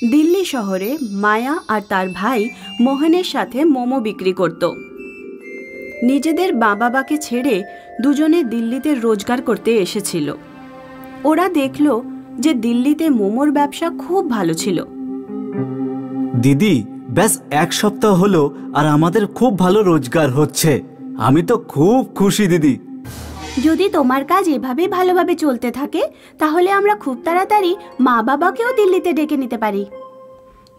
দিল্লি শহরে মায়া আর তার ভাই মোহনের সাথে মোমো বিক্রি করত। নিজেদের বাবাকে ছেড়ে দুজনে দিল্লিতে রোজগার করতে এসেছিল। ওরা দেখল যে দিল্লিতে মোমোর ব্যবসা খুব ভালো ছিল। দিদি, ব্যাস এক সপ্তাহ হলো আর আমাদের খুব ভালো রোজগার হচ্ছে। আমি তো খুব খুশি দিদি। যদি তোমার কাজ এভাবে ভালোভাবে চলতে থাকে তাহলে আমরা খুব তাড়াতাড়ি মা বাবাকেও দিল্লিতে ডেকে নিতে পারি।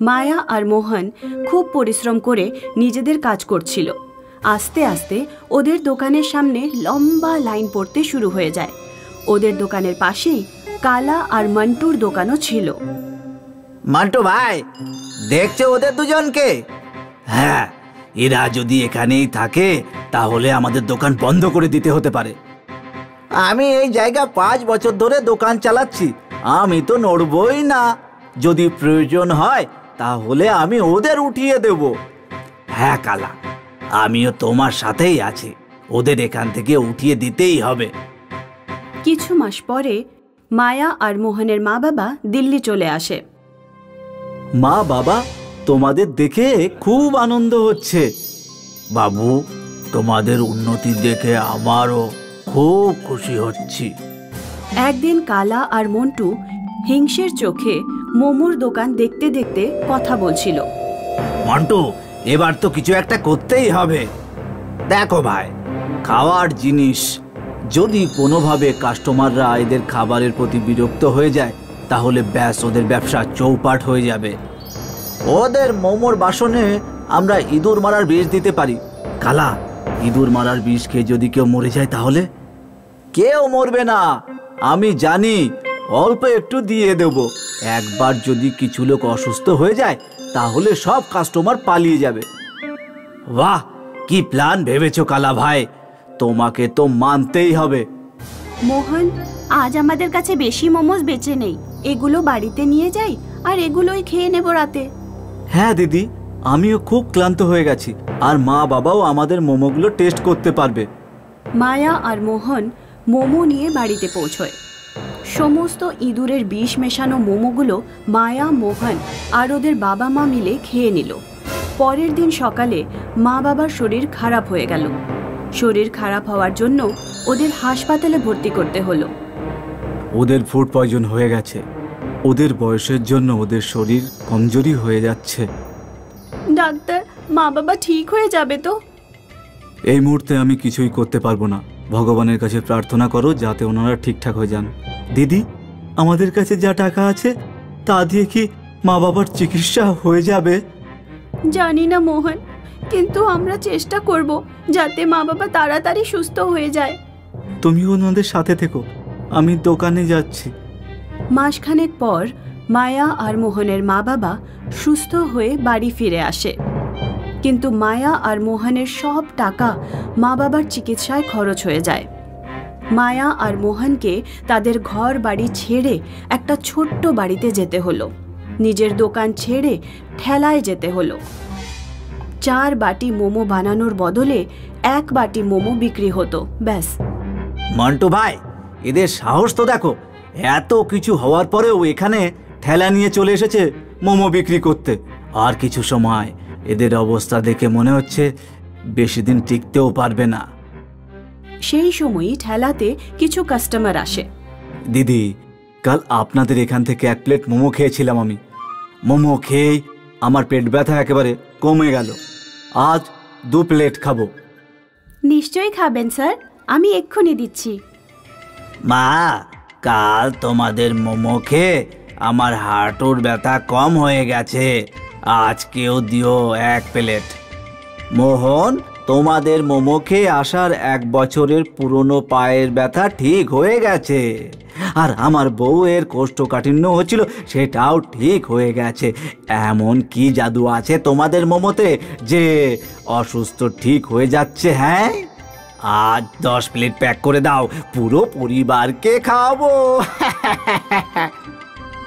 মায়া আর মোহন খুব পরিশ্রম করে নিজেদের কাজ করছিল। আস্তে আস্তে ওদের দোকানের সামনে লম্বা লাইন পড়তে শুরু হয়ে যায়। ওদের দোকানের পাশেই কালা আর মন্টুর দোকানও ছিল। মন্টু ভাই, দেখছো ওদের দুজনকে? হ্যাঁ, এরা যদি এখানেই থাকে তাহলে আমাদের দোকান বন্ধ করে দিতে হতে পারে। আমি এই জায়গা 5 বছর ধরে দোকান চালাচ্ছি, আমি তো নড়বই না। যদি প্রয়োজন হয় তাহলে আমি ওদের উঠিয়ে দেব। হ্যাঁ কালা, আমিও তোমার সাথেই আছি। ওদের এখান থেকে উঠিয়ে দিতেই হবে। কিছু মাস পরে মায়া আর মোহনের মা বাবা দিল্লি চলে আসে। মা বাবা, তোমাদের দেখে খুব আনন্দ হচ্ছে। বাবু, তোমাদের উন্নতি দেখে আমারও খুব খুশি হচ্ছি। একদিন কালা আর মন্টু হিংসের চোখে মোমোর দোকান দেখতে দেখতে কথা বলছিল। মন্টু, এবার তো কিছু একটা করতেই হবে। দেখো ভাই, খাওয়ার জিনিস, যদি কোনোভাবে কাস্টমাররা এদের খাবারের প্রতি বিরক্ত হয়ে যায় তাহলে ব্যাস ওদের ব্যবসা চৌপাট হয়ে যাবে। ওদের মোমোর বাসনে আমরা ইঁদুর মারার বিষ দিতে পারি। কালা, ইঁদুর মারার বিষ খেয়ে যদি কেউ মরে যায় তাহলে? কেউ মরবে না, আমি জানি, অল্প একটু দিয়ে দেব। একবার যদি কিছু লোক অসুস্থ হয়ে যায় তাহলে সব কাস্টমার পালিয়ে যাবে। বাহ, কি প্ল্যান ভেবেছো কালা ভাই, তোমাকে তো মানতেই হবে। মোহন, আজ আমাদের কাছে বেশি মোমোস বেঁচে নেই, এগুলো বাড়িতে নিয়ে যাই আর এগুলোই খেয়ে নেব রাতে। হ্যাঁ দিদি, আমিও খুব ক্লান্ত হয়ে গেছি, আর মা বাবাও আমাদের মোমোগুলো টেস্ট করতে পারবে। মায়া আর মোহন মোমো নিয়ে বাড়িতে পৌঁছয়। সমস্ত ইঁদুরের বিষ মেশানো মোমোগুলো মায়া, মোহন আর ওদের বাবা মা মিলে খেয়ে নিল। পরের দিন সকালে মা বাবার শরীর খারাপ হয়ে গেল। শরীর খারাপ হওয়ার জন্য ওদের হাসপাতালে ভর্তি করতে হলো। ওদের ফুড পয়জন হয়ে গেছে। ওদের বয়সের জন্য ওদের শরীর কমজোরি হয়ে যাচ্ছে। ডাক্তার, মা বাবা ঠিক হয়ে যাবে তো? এই মুহূর্তে আমি কিছুই করতে পারবো না। ভগবানের কাছে প্রার্থনা করো যাতে ওনারা ঠিকঠাক হয়ে যান। দিদি, আমাদের কাছে যা টাকা আছে তা দিয়ে কি মা বাবার চিকিৎসা হয়ে যাবে? জানি না মোহন, কিন্তু আমরা চেষ্টা করব যাতে মা বাবা তাড়াতাড়ি সুস্থ হয়ে যায়। তুমি ওনাদের সাথে থেকো, আমি দোকানে যাচ্ছি। মাসখানেক পর মায়া আর মোহনের মা বাবা সুস্থ হয়ে বাড়ি ফিরে আসে। কিন্তু মায়া আর মোহনের সব টাকা মা বাবার চিকিৎসায় খরচ হয়ে যায়। মায়া আর মোহনকে তাদের ঘর বাড়ি ছেড়ে একটা ছোট্ট বাড়িতে যেতে হলো। নিজের দোকান ছেড়ে ঠেলায় যেতে হলো। 4 বাটি মোমো বানানোর বদলে 1 বাটি মোমো বিক্রি হতো, ব্যাস। মন্টু ভাই, এদের সাহস তো দেখো, এত কিছু হওয়ার পরেও এখানে ঠেলা নিয়ে চলে এসেছে মোমো বিক্রি করতে। আর কিছু সময় এদের অবস্থা দেখে মনে হচ্ছে বেশি দিন টিকতেও পারবে না। সেই সময়ই ঠেলাতে কিছু কাস্টমার আসে। দিদি, কাল আপনাদের এখান থেকে 1 প্লেট মোমো খেয়েছিলাম আমি। মোমো খেয়েই আমার পেট ব্যথা একেবারে কমে গেল। আজ 2 প্লেট খাবো। নিশ্চয়ই খাবেন স্যার, আমি এক্ষুনি দিচ্ছি। মা, কাল তোমাদের মোমো খেয়ে আমার হাঁটুর ব্যথা কম হয়ে গেছে, আজকেও দিও 1 প্লেট। মোহন, তোমাদের মোমো খেয়ে আসার 1 বছরের পুরনো পায়ের ব্যথা ঠিক হয়ে গেছে, আর আমার বউয়ের কোষ্ঠকাঠিন্য হচ্ছিল সেটাও ঠিক হয়ে গেছে। এমন কি জাদু আছে তোমাদের মোমোতে যে অসুস্থ ঠিক হয়ে যাচ্ছে? হ্যাঁ, আজ 10 প্লেট প্যাক করে দাও, পুরো পরিবারকে খাওয়াবো।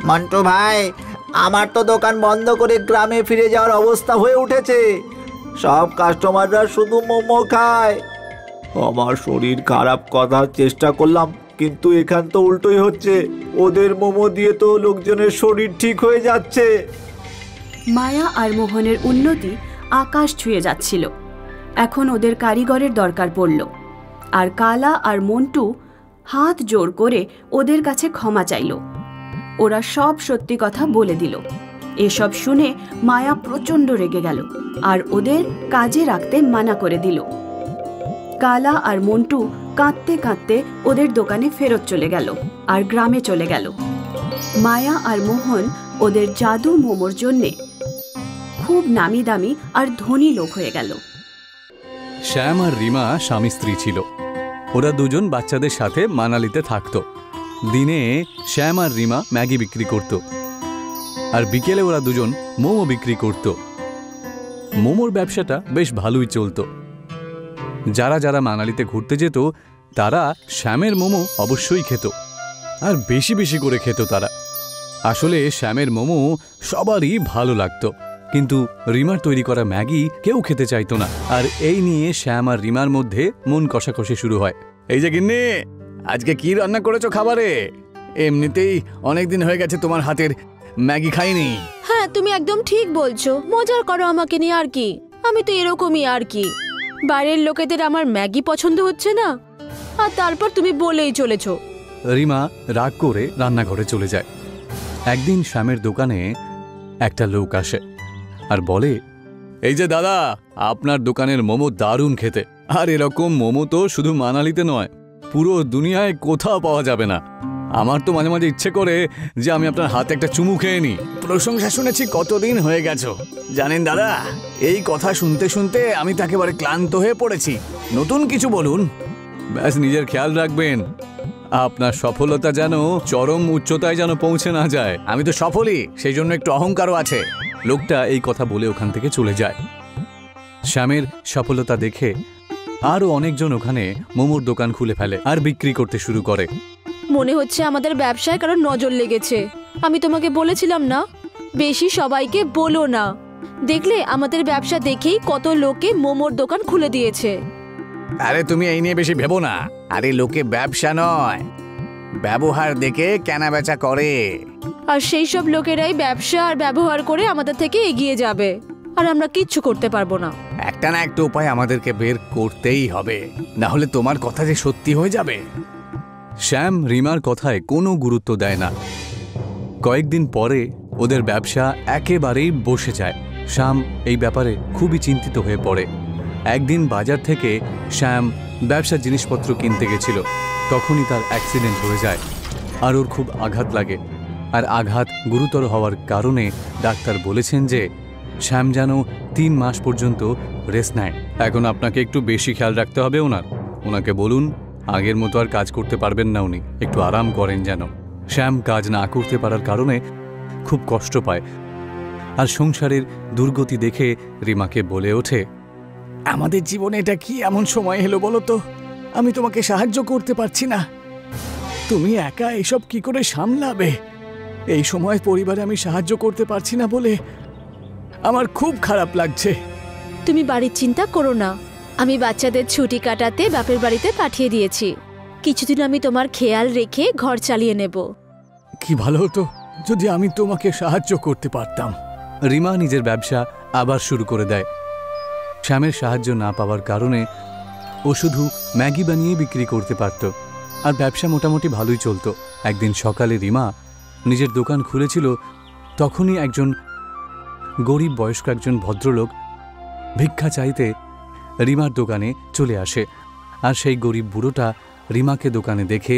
মন্টু ভাই, আমার তো দোকান বন্ধ করে গ্রামে ফিরে যাওয়ার অবস্থা হয়ে উঠেছে। সব কাস্টমাররা শুধু মোমো খায়। আমার শরীর খারাপ করার চেষ্টা করলাম কিন্তু এখান তো উল্টোই হচ্ছে, ওদের মোমো দিয়ে তো লোকজনের শরীর ঠিক হয়ে যাচ্ছে। মায়া আর মোহনের উন্নতি আকাশ ছুঁয়ে যাচ্ছিল। এখন ওদের কারিগরের দরকার পড়ল, আর কালা আর মন্টু হাত জোর করে ওদের কাছে ক্ষমা চাইল। ওরা সব সত্যি কথা বলে দিল। এসব শুনে মায়া প্রচণ্ড রেগে গেল আর ওদের কাজে রাখতে মানা করে দিল। কালা আর মন্টু কাঁদতে কাঁদতে ওদের দোকানে ফেরত চলে গেল আর গ্রামে চলে গেল। মায়া আর মোহন ওদের জাদু মোমোর জন্যে খুব নামি দামি আর ধনী লোক হয়ে গেল। শ্যাম আর রিমা স্বামী স্ত্রী ছিল। ওরা দুজন বাচ্চাদের সাথে মানালিতে থাকত। দিনে শ্যাম আর রিমা ম্যাগি বিক্রি করত, আর বিকেলে ওরা দুজন মোমো বিক্রি করত। মোমোর ব্যবসাটা বেশ ভালোই চলত। যারা যারা মানালিতে ঘুরতে যেত তারা শ্যামের মোমো অবশ্যই খেত, আর বেশি বেশি করে খেত তারা। আসলে শ্যামের মোমো সবারই ভালো লাগতো, কিন্তু রিমার তৈরি করা ম্যাগি কেউ খেতে চাইতো না। আর এই নিয়ে শ্যাম আর রিমার মধ্যে মন কষাকষি শুরু হয়। এই যে গিন্নি, আজকে কি রান্না করেছো খাবারে? এমনিতেই অনেকদিন হয়ে গেছে তোমার হাতের ম্যাগি খাইনি। হ্যাঁ, তুমি একদম ঠিক বলছো। মজার করো আমাকে নিয়ে, আর কি। আমি তো এরকমই আর কি। বাইরের লোকেদের আমার ম্যাগি পছন্দ হচ্ছে না, আর তারপর তুমি বলেই চলেছো। রিমা রাগ করে রান্নাঘরে চলে যায়। একদিন শ্যামের দোকানে একটা লোক আসে আর বলে, এই যে দাদা, আপনার দোকানের মোমো দারুণ খেতে। আর এরকম মোমো তো শুধু মানালিতে নয়, পুরো দুনিয়ায় কোথাও পাওয়া যাবে না। আমার তো মাঝে মাঝে ইচ্ছে করে যে আমি আপনার হাতে একটা চুমু খেয়ে নিই। প্রশংসা শুনেছি কতদিন হয়ে গেছো। জানেন দাদা, এই কথা শুনতে শুনতে আমি তো একেবারে ক্লান্ত হয়ে পড়েছি। নতুন কিছু বলুন। ব্যাস, নিজের খেয়াল রাখবেন, আপনার সফলতা যেন চরম উচ্চতায় যেন পৌঁছে না যায়। আমি তো সফলই, সেই জন্য একটু অহংকারও আছে। লোকটা এই কথা বলে ওখান থেকে চলে যায়। শ্যামের সফলতা দেখে আরও অনেকজন ওখানে মোমোর দোকান খুলে ফেলে আর বিক্রি করতে শুরু করে। মনে হচ্ছে আমাদের ব্যবসায় কারো নজর লেগেছে। আমি তোমাকে বলেছিলাম না, বেশি সবাইকে বলো না। দেখলে আমাদের ব্যবসা দেখেই কত লোকে মোমোর দোকান খুলে দিয়েছে। আরে তুমি এই নিয়ে বেশি ভেবো না। আরে লোকে ব্যবসা নয়, ব্যবহার দেখে কেনা বেচা করে। আর সেই সব লোকেরাই ব্যবসা আর ব্যবহার করে আমাদের থেকে এগিয়ে যাবে, আর আমরা কিচ্ছু করতে পারবো না। একটা না একটা উপায় আমাদেরকে বের করতেই হবে, না হলে তোমার কথা যে সত্যি হয়ে যাবে। শ্যাম রিমার কথায় কোনো গুরুত্ব দেয় না। কয়েকদিন পরে ওদের ব্যবসা একেবারেই বসে যায়। শ্যাম এই ব্যাপারে খুবই চিন্তিত হয়ে পড়ে। একদিন বাজার থেকে শ্যাম ব্যবসার জিনিসপত্র কিনতে গেছিল, তখনই তার অ্যাক্সিডেন্ট হয়ে যায় আর ওর খুব আঘাত লাগে। আর আঘাত গুরুতর হওয়ার কারণে ডাক্তার বলেছেন যে শ্যাম যেন 3 মাস পর্যন্ত রেস্ট নেয়। এখন আপনাকে একটু বেশি খেয়াল রাখতে হবে ওনাকে বলুন আগের মতো আর কাজ করতে পারবেন না, উনি একটু আরাম করেন যেন। শ্যাম কাজ না করতে পারার কারণে খুব কষ্ট পায়, আর সংসারের দুর্গতি দেখে রিমাকে বলে ওঠে, আমাদের জীবনে এটা কি এমন সময় এলো বলো তো? আমি তোমাকে সাহায্য করতে পারছি না, তুমি একা এইসব কি করে সামলাবে? এই সময় পরিবারে আমি সাহায্য করতে পারছি না বলে আমার খুব খারাপ লাগছে। তুমি বাড়ির চিন্তা করো না, আমি বাচ্চাদের ছুটি কাটাতে বাপের বাড়িতে পাঠিয়ে দিয়েছি। কিছুদিন আমি তোমার খেয়াল রেখে ঘর চালিয়ে নেব। কি ভালো হতো যদি আমি তোমাকে সাহায্য করতে পারতাম। রিমা নিজের ব্যবসা আবার শুরু করে দেয়। শ্যামের সাহায্য না পাওয়ার কারণে ও শুধু ম্যাগি বানিয়ে বিক্রি করতে পারত, আর ব্যবসা মোটামুটি ভালোই চলত। একদিন সকালে রিমা নিজের দোকান খুলেছিল, তখনই একজন গরিব বয়স্ক একজন ভদ্রলোক ভিক্ষা চাইতে রিমার দোকানে চলে আসে। আর সেই গরিব বুড়োটা রিমাকে দোকানে দেখে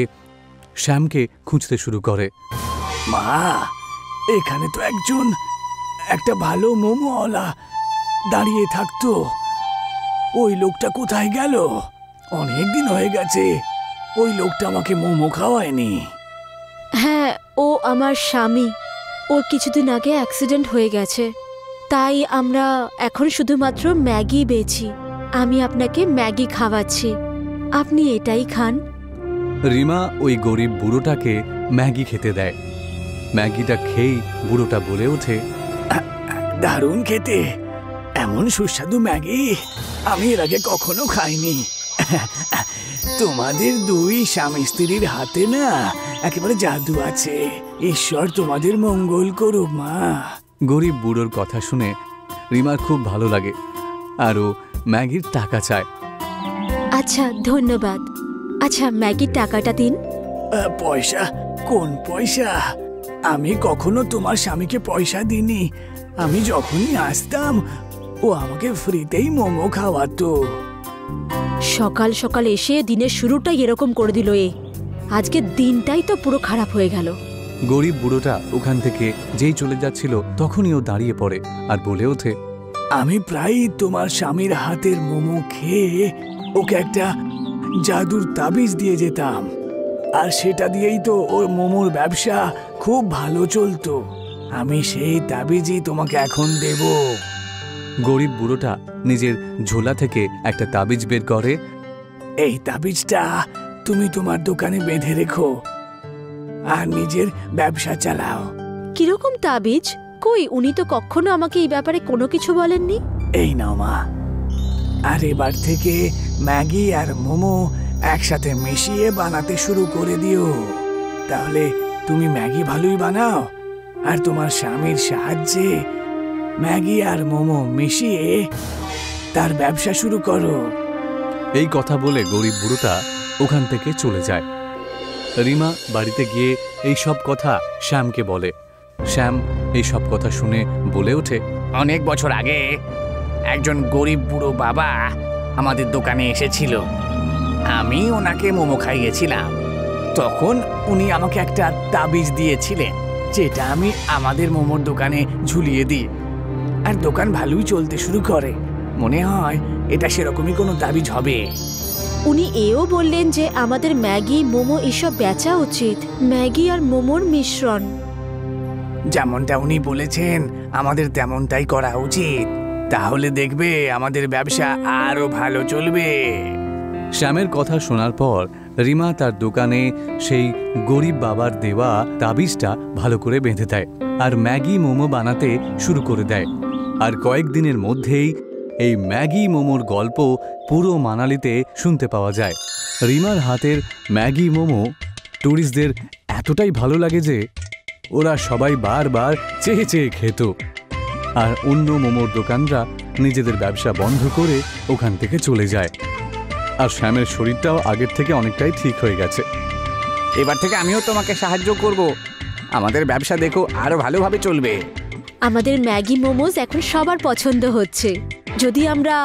শ্যামকে খুঁজতে শুরু করে। মা, এখানে তো একটা ভালো মোমোওয়ালা দাঁড়িয়ে থাকতো, ওই লোকটা কোথায় গেল? অনেক দিন হয়ে গেছে ওই লোকটা আমাকে মোমো খাওয়ায়নি। হ্যাঁ, ও আমার স্বামী। ওর কিছুদিন আগে অ্যাক্সিডেন্ট হয়ে গেছে, তাই আমরা এখন শুধুমাত্র ম্যাগি বেচি। আমি আপনাকে ম্যাগি খাওয়াচ্ছি, আপনি এটাই খান। রিমা ওই গরিব বুড়োটাকে ম্যাগি খেতে দেয়। ম্যাগিটা খেয়েই বুড়োটা বলে ওঠে, দারুণ খেতে, এমন সুস্বাদু ম্যাগি আমি এর আগে কখনো খাইনি। তোমাদের দুই স্বামী স্ত্রীর হাতে না একেবারে জাদু আছে। ঈশ্বর তোমাদের মঙ্গল করুক মা। গরিব বুড়োর কথা শুনে রিমার খুব ভালো লাগে আর ও ম্যাগির টাকা চায়। আচ্ছা, ধন্যবাদ। আচ্ছা, ম্যাগির টাকাটা দিন। পয়সা? কোন পয়সা? আমি কখনো তোমার স্বামীকে পয়সা দিইনি। আমি যখনই আসতাম ও আমাকে ফ্রিতেই মোমো খাওয়াতো। সকাল সকাল এসে দিনের শুরুটাই এরকম করে দিল এ। আজকে দিনটাই তো পুরো খারাপ হয়ে গেল। গরিব বুড়োটা ওখান থেকে যেই চলে যাচ্ছিল তখনই ও দাঁড়িয়ে পড়ে আর বলে ওঠে, আমি প্রায়ই তোমার স্বামীর হাতের মোমো খেয়ে ওকে একটা জাদুর তাবিজ দিয়ে যেতাম, আর সেটা দিয়েই তো ওর মোমোর ব্যবসা খুব ভালো চলতো। আমি সেই তাবিজই তোমাকে এখন দেব। গরিব বুড়োটা নিজের ঝোলা থেকে একটা তাবিজ বের করে। এই তাবিজটা তুমি তোমার দোকানে বেঁধে রেখো আর নিজের ব্যবসা চালাও। কিরকম তাবিজ? কই, উনি তো কখনো আমাকে এই ব্যাপারে কোনো কিছু বলেননি। এই নাও মা, আর এবার থেকে ম্যাগি আর মোমো একসাথে মিশিয়ে বানাতে শুরু করে দিও। তাহলে তুমি ম্যাগি ভালোই বানাও আর তোমার স্বামীর সাহায্যে ম্যাগি আর মোমো মিশিয়ে তার ব্যবসা শুরু করো। এই কথা বলে গরিব বুড়োটা ওখান থেকে চলে যায়। রিমা বাড়িতে গিয়ে এই সব কথা শ্যামকে বলে। শ্যাম এই সব কথা শুনে বলে ওঠে, অনেক বছর আগে একজন গরিব বুড়ো বাবা আমাদের দোকানে এসেছিল। আমি ওনাকে মোমো খাইয়েছিলাম। তখন উনি আমাকে একটা তাবিজ দিয়েছিলেন, যেটা আমি আমাদের মোমোর দোকানে ঝুলিয়ে দিই, আর দোকান ভালোই চলতে শুরু করে। মনে হয় এটা সেরকমই কোনো তাবিজ হবে। উনি এও বললেন যে আমাদের ম্যাগি, মোমো এসব বেচা উচিত। ম্যাগি আর মোমোর মিশ্রণ। যেমনটা উনি বলেছেন আমাদের তেমনটাই করা উচিত। তাহলে দেখবে আমাদের ব্যবসা আরো ভালো চলবে। শ্যামের কথা শোনার পর রিমা তার দোকানে সেই গরিব বাবার দেওয়া তাবিজটা ভালো করে বেঁধে দেয় আর ম্যাগি মোমো বানাতে শুরু করে দেয়। আর কয়েকদিনের মধ্যেই এই ম্যাগি মোমোর গল্প পুরো মানালিতে শুনতে পাওয়া যায়। রিমার হাতের ম্যাগি মোমো ট্যুরিস্টদের এতটাই ভালো লাগে যে ওরা সবাই বারবার চেয়ে চেয়ে খেত, আর অন্য মোমোর দোকানরা নিজেদের ব্যবসা বন্ধ করে ওখান থেকে চলে যায়। আর শ্যামের শরীরটাও আগের থেকে অনেকটাই ঠিক হয়ে গেছে। এবার থেকে আমিও তোমাকে সাহায্য করব। আমাদের ব্যবসা দেখো আরো ভালোভাবে চলবে। আমাদের ম্যাগি মোমোস এখন সবার পছন্দ হচ্ছে। যদি আমরা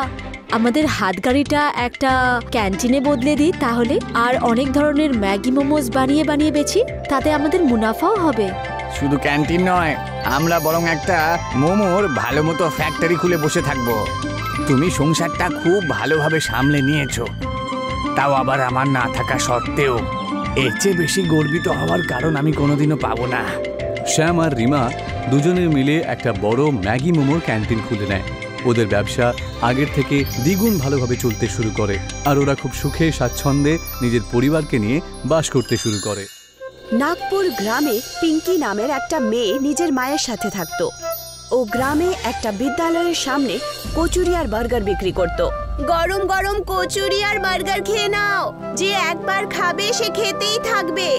আমাদের হাতগাড়িটা একটা ক্যান্টিনে বদলে দিই তাহলে আর অনেক ধরনের ম্যাগি মোমোস বানিয়ে বানিয়ে বেচি, তাতে আমাদের মুনাফাও হবে। শুধু ক্যান্টিন নয়, আমরা বরং একটা মোমোর ভালো মতো ফ্যাক্টরি খুলে বসে থাকবো। তুমি সংসারটা খুব ভালোভাবে সামলে নিয়েছো, তাও আবার আমার না থাকা সত্ত্বেও। এর চেয়ে বেশি গর্বিত হওয়ার কারণ আমি কোনোদিনও পাবো না। শ্যাম আর রিমা দুজনে মিলে একটা বড় ম্যাগি মোমোর ক্যান্টিন খুলে নেয়। ওদের ব্যবসা আগের থেকে দ্বিগুণ ভালোভাবে চলতে শুরু করে, আর ওরা খুব সুখে স্বাচ্ছন্দ্যে নিজের পরিবারকে নিয়ে বাস করতে শুরু করে। নাগপুর গ্রামে পিঙ্কি নামের একটা মেয়ে নিজের মায়ের সাথে থাকতো। ও গ্রামে একটা বিদ্যালয়ের সামনে কচুরি আর বার্গার বিক্রি করত। গরম গরম কচুরি আর বার্গার খেয়ে নাও, যে একবার খাবে সে খেতেই থাকবে।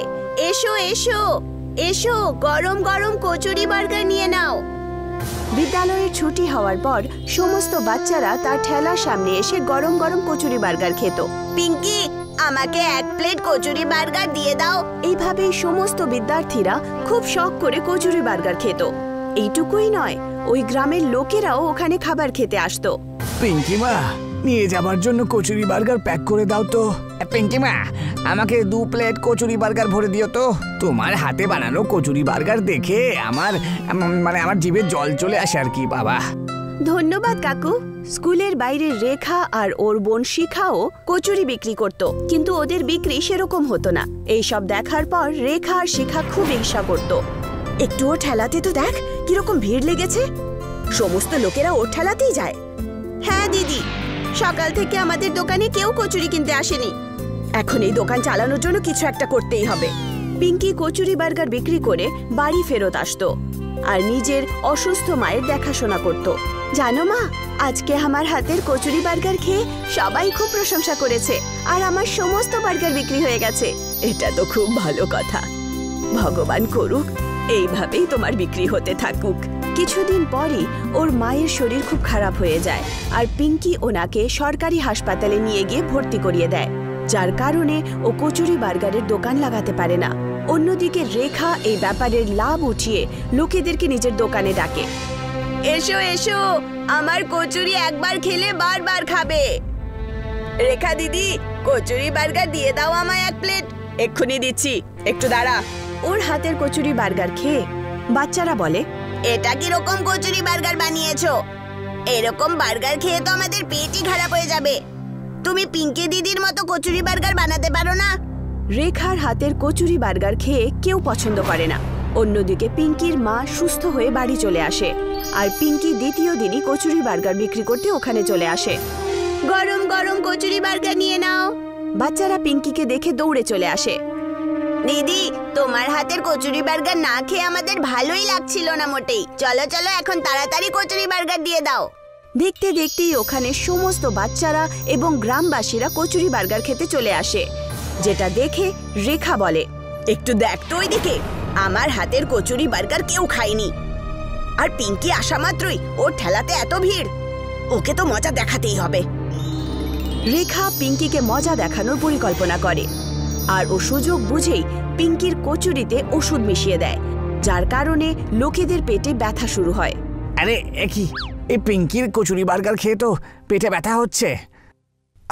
এসো এসো এসো, গরম গরম কচুরি বার্গার নিয়ে নাও। বিদ্যালয়ের ছুটি হওয়ার পর সমস্ত বাচ্চারা তার ঠেলার সামনে এসে গরম গরম কচুরি বার্গার খেত। পিঙ্কি, আমাকে এক প্লেট কচুরি বার্গার দিয়ে দাও। এইভাবেই সমস্ত বিদ্যার্থীরা খুব শখ করে কচুরি বার্গার খেত। এইটুকুই নয়, ওই গ্রামের লোকেরাও ওখানে খাবার খেতে আসতো। পিঙ্কি মা, নিয়ে যাবার জন্য কচুরি বার্গার প্যাক করে দাও তো। পিঙ্কি মা, আমাকে 2 প্লেট কচুরি বার্গার ভরে দিও তো। তোমার হাতে বানানো কচুরি বার্গার দেখে আমার জিভে জল চলে আসে আর কি বাবা। ধন্যবাদ কাকু। স্কুলের বাইরে রেখা আর ওর বোন শিখাও কচুরি বিক্রি করত, কিন্তু ওদের বিক্রি সেরকম হতো না। এইসব দেখার পর রেখা আর শিখা খুব ঈর্ষা করত। একটুও ঠেলাতে তো দেখ কিরকম ভিড় লেগেছে, সমস্ত লোকেরা ওর ঠেলাতেই যায়। হ্যাঁ দিদি, সকাল থেকে আমাদের দোকানে কেউ কচুরি কিনতে আসেনি। এখন এই দোকান চালানোর জন্য কিছু একটা করতেই হবে। পিঙ্কি কচুরি বার্গার বিক্রি করে বাড়ি ফেরত আসতো আর নিজের অসুস্থ মায়ের দেখাশোনা করত। জানো মা, আজকে আমার হাতের কচুরি বার্গার খেয়ে সবাই খুব প্রশংসা করেছে আর আমার সমস্ত বার্গার বিক্রি হয়ে গেছে। এটা তো খুব ভালো কথা। ভগবান করুক এইভাবেই তোমার বিক্রি হতে থাকুক। কিছুদিন পরই ওর মায়ের শরীর খুব খারাপ হয়ে যায় আর পিঙ্কি ওনাকে সরকারি হাসপাতালে নিয়ে গিয়ে ভর্তি করিয়ে দেয়, যার কারণে ও কচুরি বার্গারের দোকান লাগাতে পারে না। অন্যদিকে রেখা এই ব্যাপারের লাভ উঠিয়ে লোকেদেরকে নিজের দোকানে ডাকে। এসো এসো, আমার কচুরি একবার খেলে বারবার খাবে। রেখা দিদি, কচুরি বার্গার দিয়ে দাও আমায় 1 প্লেট। এক্ষুনি দিচ্ছি, একটু দাঁড়া। ওর হাতের কচুরি বার্গার খেয়ে বাচ্চারা বলে, এটা কি রকম কচুরি বার্গার বানিয়েছো? এরকম বার্গার খেয়ে তো আমাদের পেটই খারাপ হয়ে যাবে। তুমি পিঙ্কি দিদির মতো কচুরি বার্গার বানাতে পারো না? রেখার হাতের কচুরি বার্গার খেয়ে কেউ পছন্দ করে না। অন্যদিকে পিঙ্কির মা সুস্থ হয়ে বাড়ি চলে আসে আর পিঙ্কি দ্বিতীয় দিনই কচুরি বার্গার বিক্রি করতে ওখানে চলে আসে। গরম গরম কচুরি বার্গার নিয়ে নাও। বাচ্চারা পিঙ্কিকে দেখে দৌড়ে চলে আসে। দিদি, তোমার হাতের কচুরি বার্গার না খেয়ে আমাদের ভালোই লাগছিল না মোটেই। চলো চলো, এখন তাড়াতাড়ি কচুরি বার্গার দিয়ে দাও। দেখতে দেখতেই ওখানে সমস্ত বাচ্চারা এবং গ্রামবাসীরা কচুরি বার্গার খেতে চলে আসে, যেটা দেখে রেখা বলে, একটু দেখ তো ওইদিকে, আমার হাতের কচুরি বার্গার কেউ খায়নি। আর পিঙ্কি আসা মাত্রই ওর ঠেলাতে এত ভিড়, ওকে তো মজা দেখাতেই হবে। রেখা পিঙ্কিকে মজা দেখানোর পরিকল্পনা করে আর ও সুযোগ বুঝেই পিঙ্কির কচুরিতে ওষুধ মিশিয়ে দেয়, যার কারণে লোকেদের পেটে ব্যথা শুরু হয়। আরে কি, এই পিঙ্কির কচুরি বার্গার খেয়ে তো পেটে ব্যথা হচ্ছে।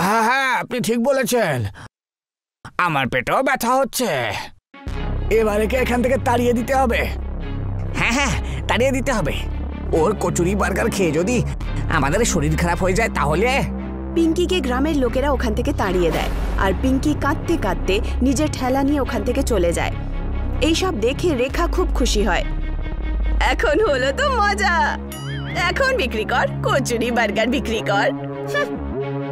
হ্যাঁ হ্যাঁ, আপনি ঠিক বলেছেন, আমার পেটেও ব্যথা হচ্ছে। এবারে কে এখান থেকে তাড়িয়ে দিতে হবে। হ্যাঁ হ্যাঁ, তাড়িয়ে দিতে হবে। ওর কচুরি বার্গার খেয়ে যদি আমাদের শরীর খারাপ হয়ে যায় তাহলে। পিঙ্কিকে গ্রামের লোকেরা ওখান থেকে তাড়িয়ে দেয় আর পিঙ্কি কাঁদতে কাঁদতে নিজের ঠেলা নিয়ে ওখান থেকে চলে যায়। এইসব দেখে রেখা খুব খুশি হয়। এখন হলো তো মজা, এখন বিক্রি কর, কচুরি বার্গার বিক্রি কর।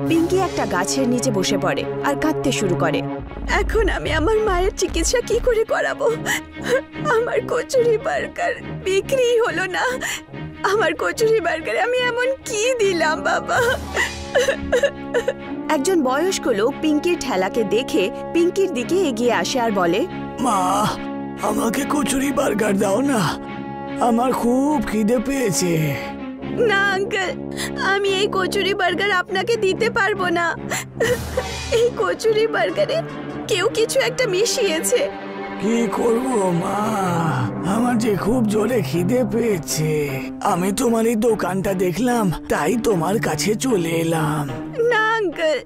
পিঙ্কি একটা গাছের নিচে বসে পড়ে আর কাঁদতে শুরু করে। এখন আমি আমার মায়ের চিকিৎসা কি করে করাবো? আমার কচুরি বার্গার বিক্রি হলো না। আমার কচুরি বার্গারে আমি এমন কি দিলাম বাবা? একজন বয়স্ক লোক পিঙ্কির ঠেলাকে দেখে পিঙ্কির দিকে এগিয়ে আসে আর বলে, মা, আমাকে কচুরি বার্গার দাও না, আমার খুব খিদে পেয়েছে। না আঙ্কেল, আমি এই কচুরি বার্গার আপনাকে দিতে পারবো না। এই কচুরি বার্গারে কেউ কিছু একটা মিশিয়েছে। কি করব মা, আমার যে খুব জোরে খিদে পেয়েছে। আমি তোমার এই দোকানটা দেখলাম, তাই তোমার কাছে চলে এলাম। না আঙ্কেল,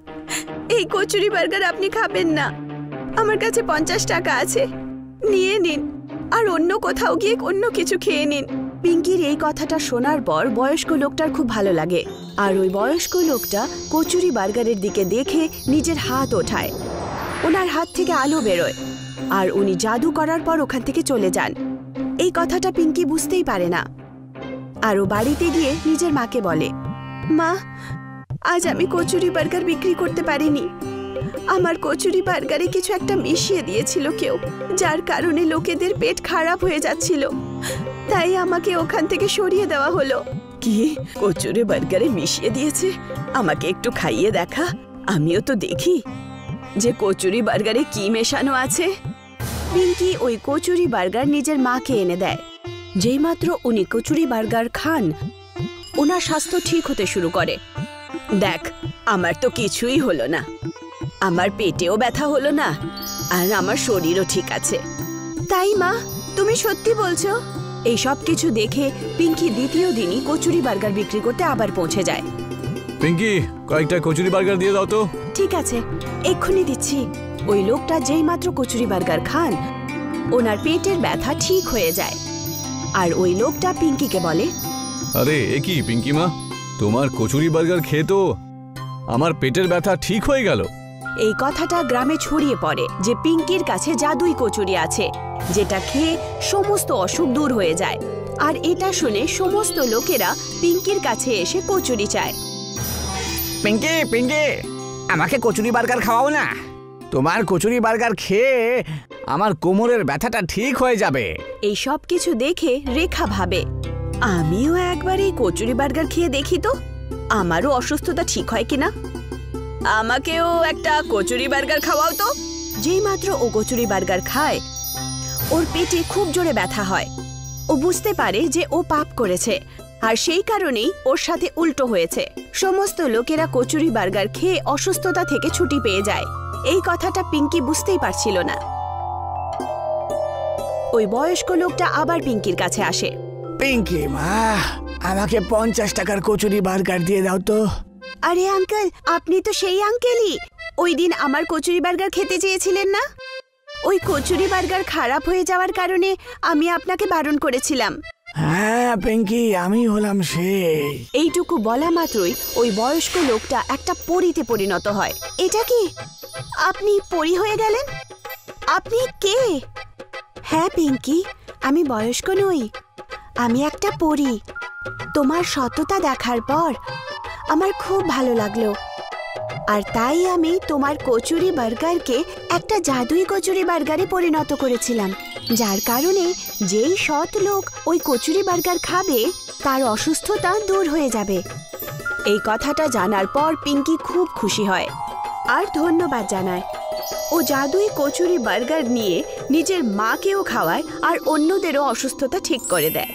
এই কচুরি বার্গার আপনি খাবেন না। আমার কাছে 50 টাকা আছে, নিয়ে নিন আর অন্য কোথাও গিয়ে অন্য কিছু খেয়ে নিন। পিঙ্কির এই কথাটা শোনার পর বয়স্ক লোকটার খুব ভালো লাগে আর ওই বয়স্ক লোকটা কচুরি বার্গারের দিকে দেখে নিজের হাত ওঠায়। ওনার হাত থেকে আলো বেরোয় আর উনি জাদু করার পর ওখান থেকে চলে যান। এই কথাটা পিঙ্কি বুঝতেই পারে না আর ও বাড়িতে গিয়ে নিজের মাকে বলে, মা, আজ আমি কচুরি বার্গার বিক্রি করতে পারিনি। আমার কচুরি বার্গারে কিছু একটা মিশিয়ে দিয়েছিল কেউ, যার কারণে লোকেদের পেট খারাপ হয়ে যাচ্ছিল, তাই আমাকে ওখান থেকে সরিয়ে দেওয়া হলো। কি কচুরি বার্গারে মিশিয়ে দিয়েছে? আমাকে একটু খাইয়ে দেখা, আমিও তো দেখি যে কচুরি বার্গারে কি মেশানো আছে। পিঙ্কি ওই কচুরি বার্গার নিজের মাকে এনে দেয়। যেইমাত্র উনি কচুরি বার্গার খান, ওনার স্বাস্থ্য ঠিক হতে শুরু করে। দেখ, আমার তো কিছুই হলো না, আমার পেটেও ব্যথা হলো না আর আমার শরীরও ঠিক আছে। তাই মা, তুমি সত্যি বলছো? এই সব কিছু দেখে পিঙ্কি দ্বিতীয় দিনই কচুরি বার্গার বিক্রি করতে আবার পৌঁছে যায়। পিঙ্কি, কয়েকটা কচুরি বার্গার দিয়ে দাও তো। ঠিক আছে, এক্ষুনি দিচ্ছি। ওই লোকটা যেই মাত্র কচুরি বার্গার খান, ওনার পেটের ব্যথা ঠিক হয়ে যায় আর ওই লোকটা পিঙ্কিকে বলে, আরে এ কি পিঙ্কি মা, তোমার কচুরি বার্গার খেয়ে তো আমার পেটের ব্যথা ঠিক হয়ে গেল। এই কথাটা গ্রামে ছড়িয়ে পড়ে যে পিঙ্কির কাছে জাদুই কচুরি আছে, যেটা খেয়ে সমস্ত অসুখ দূর হয়ে যায়। আর এটা শুনে সমস্ত লোকেরা পিঙ্কির কাছে এসে কচুরি চায়। পিঙ্কি, পিঙ্কি, আমাকে কচুরি বার্গার খাওয়াও না। তোমার কচুরি বার্গার খেয়ে আমার কোমরের ব্যথাটা ঠিক হয়ে যাবে। এই সব কিছু দেখে রেখা ভাবে, আমিও একবার এই কচুরি বার্গার খেয়ে দেখি তো আমারও অসুস্থতা ঠিক হয় কিনা। আমাকেও একটা কচুরি বার্গার খাওয়াও তো। যেই মাত্র ও কচুরি বার্গার খায় ওর পেটে খুব জোরে ব্যথা হয়। ও বুঝতে পারে যে ও পাপ করেছে, আর সেই কারণেই ওর সাথে উল্টো হয়েছে। সমস্ত লোকেরা কচুরি বার্গার খেয়ে অসুস্থতা থেকে ছুটি পেয়ে যায়। এই কথাটা পিঙ্কি বুঝতেই পারছিল না। ওই বয়স্ক লোকটা আবার পিঙ্কির কাছে আসে। পিঙ্কি মা, আমাকে 50 টাকার কচুরি বার্গার দিয়ে দাও তো। আরে আঙ্কেল, আপনি তো সেই আঙ্কেলই ওই দিন আমার কচুরি বার্গার খেতে চেয়েছিলেন না? ওই কচুরি বার্গার খারাপ হয়ে যাওয়ার কারণে আমি আপনাকে বারণ করেছিলাম। হ্যাঁ পিঙ্কি, আমি হলাম সেই। এইটুকু বলা মাত্রই ওই বয়স্ক লোকটা একটা পরীতে পরিণত হয়। এটা কি আপনি পরী হয়ে গেলেন? আপনি কে? হ্যাঁ পিঙ্কি, আমি বয়স্ক নই, আমি একটা পরী। তোমার সততা দেখার পর আমার খুব ভালো লাগলো, আর তাই আমি তোমার কচুরি বার্গারকে একটা জাদুই কচুরি বার্গারে পরিণত করেছিলাম, যার কারণে যেই সৎ লোক ওই কচুরি বার্গার খাবে তার অসুস্থতা দূর হয়ে যাবে। এই কথাটা জানার পর পিঙ্কি খুব খুশি হয় আর ধন্যবাদ জানায়। ও জাদুই কচুরি বার্গার নিয়ে নিজের মাকেও খাওয়ায় আর অন্যদেরও অসুস্থতা ঠিক করে দেয়।